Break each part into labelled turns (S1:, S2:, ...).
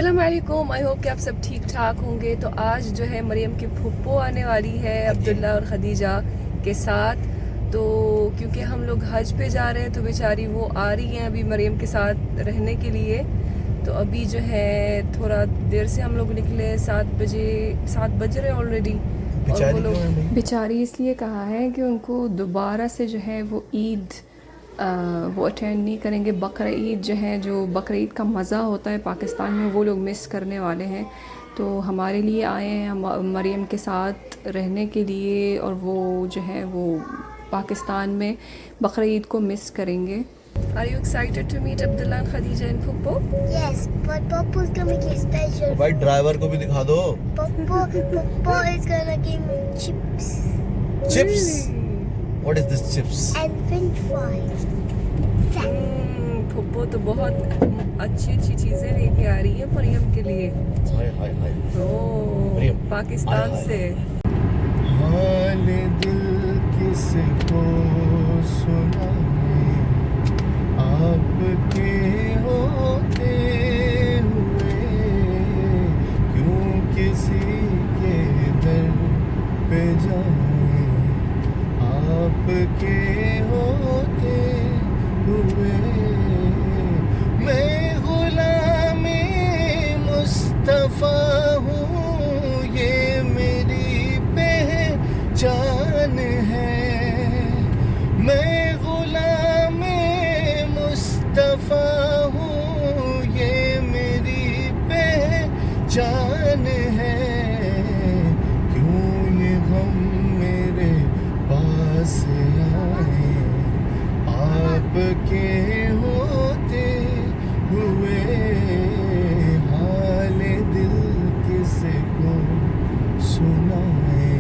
S1: अस्सलाम वालेकुम। I hope कि आप सब ठीक ठाक होंगे। तो आज जो है मरियम की फुप्पो आने वाली है अब्दुल्ला और खदीजा के साथ। तो क्योंकि हम लोग हज पे जा रहे हैं तो बेचारी वो आ रही हैं अभी मरियम के साथ रहने के लिए। तो अभी जो है थोड़ा देर से हम लोग निकले, 7 बज रहे ऑलरेडी। और वो लोग बेचारी इसलिए कहा है कि उनको दोबारा से जो है वो ईद वो अटेंड नहीं करेंगे। बकरा ईद जो है, जो बकरा ईद का मज़ा होता है पाकिस्तान में, वो लोग मिस करने वाले हैं। तो हमारे लिए आए हैं हम मरियम के साथ रहने के लिए, और वो जो है वो पाकिस्तान में बकरा ईद को मिस करेंगे। Are you excited to meet Abdullah and Khadija in Puppo?
S2: Yes, but Popo's gonna make it special.
S3: भाई ड्राइवर को भी दिखा दो।
S2: Popo is gonna give me chips
S3: chips. What is this chips?
S2: and French fries.
S1: पुप्पो तो बहुत अच्छी अच्छी चीज़ें लेके आ रही है मरियम के लिए।
S3: हाय हाय हाय।
S1: ओह,
S3: मरियम,
S1: पाकिस्तान
S3: हाय,
S1: से।
S3: हाल दिल किसको सुनाए, आपके होते हुए क्यों किसी के दर पे जाए, आपके होते हुए मैं गुलामी मुस्तफा हूँ, ये मेरी पहचान है। मैं गुलामी मुस्तफा हूँ, ये मेरी पहचान है। क्यों ये गम मेरे पास आए, आपके होते हुए हाल दिल किसको सुनाए,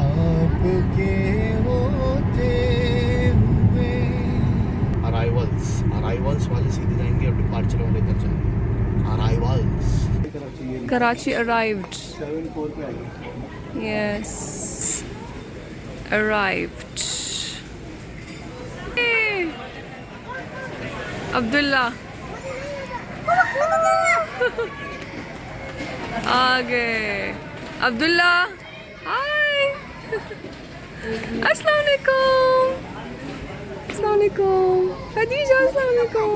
S3: आपके होते हुए। अराइवल्स वाले सीधे जाएंगे और डिपार्चर वाले इधर जाएंगे। Arrivals
S1: Karachi arrived. Yes, arrived. Abdullah आ गए। अब्दुल्ला हाय। अस्सलाम वालेकुम। अस्सलाम वालेकुम खदीजा। अस्सलाम वालेकुम।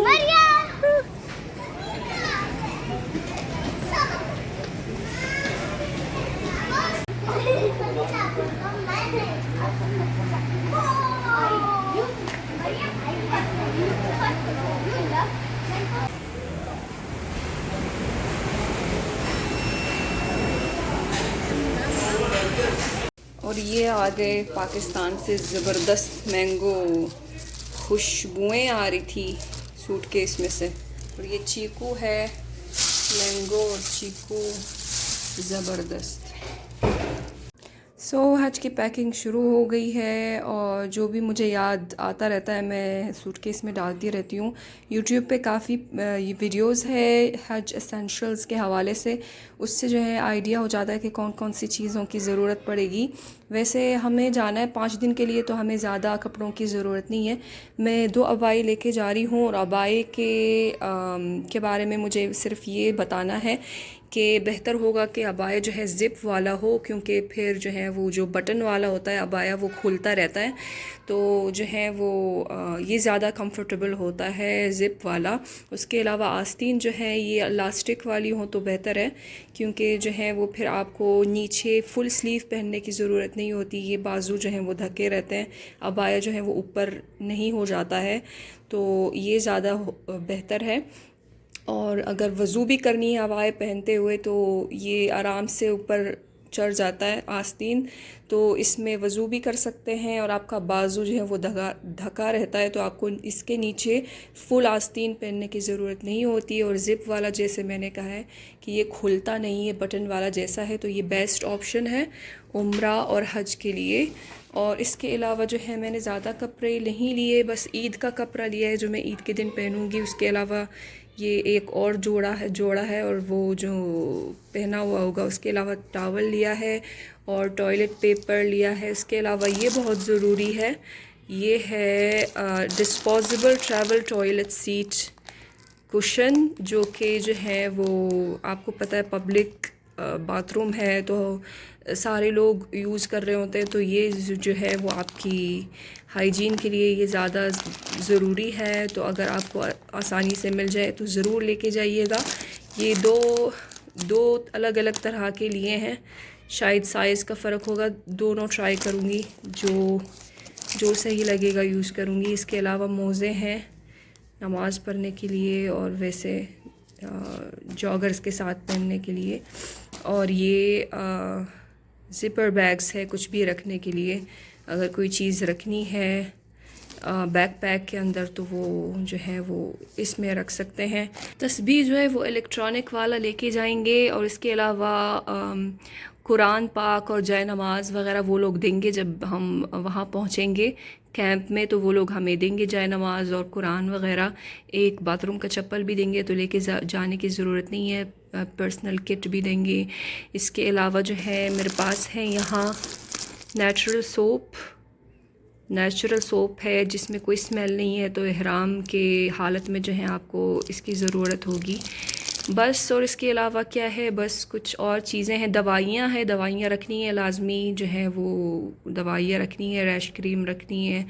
S1: और ये आ गए पाकिस्तान से ज़बरदस्त मैंगो। खुशबुएं आ रही थी सूटकेस में से। और ये चीकू है, मैंगो और चीकू ज़बरदस्त। हज की पैकिंग शुरू हो गई है, और जो भी मुझे याद आता रहता है मैं सूटकेस में डालती रहती हूँ। यूट्यूब पे काफ़ी वीडियोस है हज एसेंशियल्स के हवाले से, उससे जो है आइडिया हो जाता है कि कौन कौन सी चीज़ों की ज़रूरत पड़ेगी। वैसे हमें जाना है 5 दिन के लिए, तो हमें ज़्यादा कपड़ों की ज़रूरत नहीं है। मैं 2 अबाई लेके जा रही हूँ, और अबाई के बारे में मुझे सिर्फ ये बताना है कि बेहतर होगा कि अबाया जो है ज़िप वाला हो, क्योंकि फिर जो है वो जो बटन वाला होता है अबाया वो खुलता रहता है। तो जो है वो ये ज़्यादा कंफर्टेबल होता है ज़िप वाला। उसके अलावा आस्तीन जो है ये इलास्टिक वाली हो तो बेहतर है, क्योंकि जो है वो फिर आपको नीचे फुल स्लीव पहनने की ज़रूरत नहीं होती। ये बाजू जो है वो ढके रहते हैं, अबाया जो है वो ऊपर नहीं हो जाता है, तो ये ज़्यादा बेहतर है। और अगर वज़ू भी करनी है अबाया पहनते हुए तो ये आराम से ऊपर चढ़ जाता है आस्तीन, तो इसमें वज़ू भी कर सकते हैं। और आपका बाजू जो है वो ढका रहता है, तो आपको इसके नीचे फुल आस्तीन पहनने की ज़रूरत नहीं होती। और ज़िप वाला जैसे मैंने कहा है कि ये खुलता नहीं है, बटन वाला जैसा है, तो ये बेस्ट ऑप्शन है उम्रा और हज के लिए। और इसके अलावा जो है मैंने ज़्यादा कपड़े नहीं लिए, बस ईद का कपड़ा लिया है जो मैं ईद के दिन पहनूँगी। उसके अलावा ये एक और जोड़ा है और वो जो पहना हुआ होगा। उसके अलावा टॉवल लिया है और टॉयलेट पेपर लिया है। इसके अलावा ये बहुत ज़रूरी है, ये है disposable travel toilet seat cushion जो कि जो है वो आपको पता है पब्लिक बाथरूम है तो सारे लोग यूज़ कर रहे होते हैं, तो ये जो है वो आपकी हाइजीन के लिए ये ज़्यादा ज़रूरी है। तो अगर आपको आसानी से मिल जाए तो ज़रूर लेके जाइएगा। ये दो अलग अलग तरह के लिए हैं, शायद साइज़ का फ़र्क होगा, दोनों ट्राई करूँगी, जो सही लगेगा यूज़ करूँगी। इसके अलावा मोज़े हैं नमाज़ पढ़ने के लिए और वैसे जॉगर्स के साथ पहनने के लिए, और ये ज़िपर बैग्स है कुछ भी रखने के लिए, अगर कोई चीज़ रखनी है बैकपैक के अंदर तो वो जो है वो इसमें रख सकते हैं। तस्बीह जो है वो इलेक्ट्रॉनिक वाला लेके जाएंगे, और इसके अलावा कुरान पाक और जय नमाज़ वग़ैरह वो लोग देंगे जब हम वहाँ पहुँचेंगे कैंप में, तो वो लोग हमें देंगे जय नमाज़ और कुरान वग़ैरह। एक बाथरूम का चप्पल भी देंगे, तो लेके जाने की ज़रूरत नहीं है, पर्सनल किट भी देंगे। इसके अलावा जो है मेरे पास है यहाँ नेचुरल सोप है जिसमें कोई स्मेल नहीं है, तो इहराम के हालत में जो है आपको इसकी ज़रूरत होगी बस। और इसके अलावा क्या है, बस कुछ और चीज़ें हैं, दवाइयाँ रखनी है लाजमी, जो है वो दवाइयाँ रखनी है, रैश क्रीम रखनी है,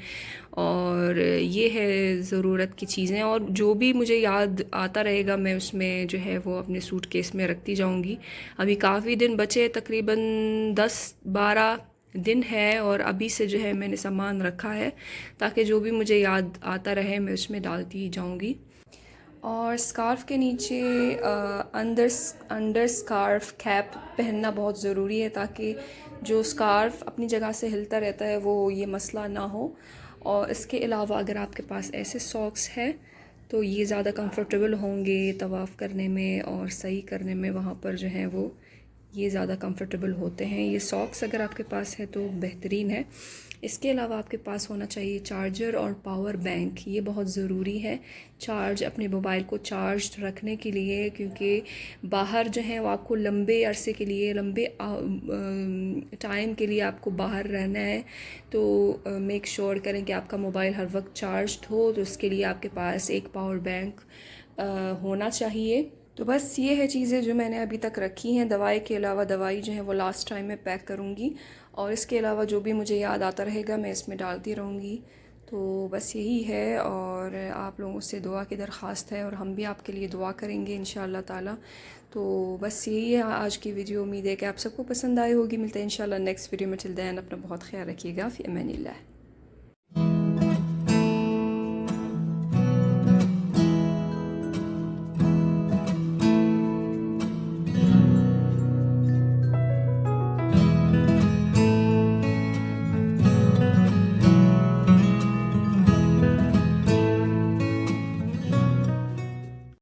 S1: और ये है ज़रूरत की चीज़ें। और जो भी मुझे याद आता रहेगा मैं उसमें जो है वो अपने सूटकेस में रखती जाऊंगी। अभी काफ़ी दिन बचे, तकरीबन 10-12 दिन है, और अभी से जो है मैंने सामान रखा है ताकि जो भी मुझे याद आता रहे मैं उसमें डालती जाऊंगी। और स्कार्फ़ के नीचे अंडर स्कार्फ़ कैप पहनना बहुत ज़रूरी है ताकि जो स्कार्फ़ अपनी जगह से हिलता रहता है वो ये मसला ना हो। और इसके अलावा अगर आपके पास ऐसे सॉक्स है तो ये ज़्यादा कंफर्टेबल होंगे तवाफ़ करने में और सही करने में, वहाँ पर जो है वो ये ज़्यादा कंफर्टेबल होते हैं। ये सॉक्स अगर आपके पास है तो बेहतरीन है। इसके अलावा आपके पास होना चाहिए चार्जर और पावर बैंक, ये बहुत ज़रूरी है अपने मोबाइल को चार्ज रखने के लिए, क्योंकि बाहर जो है वो आपको लंबे अरसे के लिए, लंबे टाइम के लिए आपको बाहर रहना है, तो मेक श्योर करें कि आपका मोबाइल हर वक्त चार्ज हो, तो उसके लिए आपके पास एक पावर बैंक होना चाहिए। तो बस ये है चीज़ें जो मैंने अभी तक रखी हैं। दवाई के अलावा, दवाई जो है वो लास्ट टाइम में पैक करूँगी, और इसके अलावा जो भी मुझे याद आता रहेगा मैं इसमें डालती रहूँगी। तो बस यही है, और आप लोगों से दुआ की दरख्वास्त है, और हम भी आपके लिए दुआ करेंगे इंशाअल्लाह ताला। तो बस यही है आज की वीडियो। उम्मीद है कि आप सबको पसंद आई होगी। मिलते हैं इंशाअल्लाह नेक्स्ट वीडियो में। टिल देन अपना बहुत ख्याल रखिएगा। फ़ी अमानिल्लाह।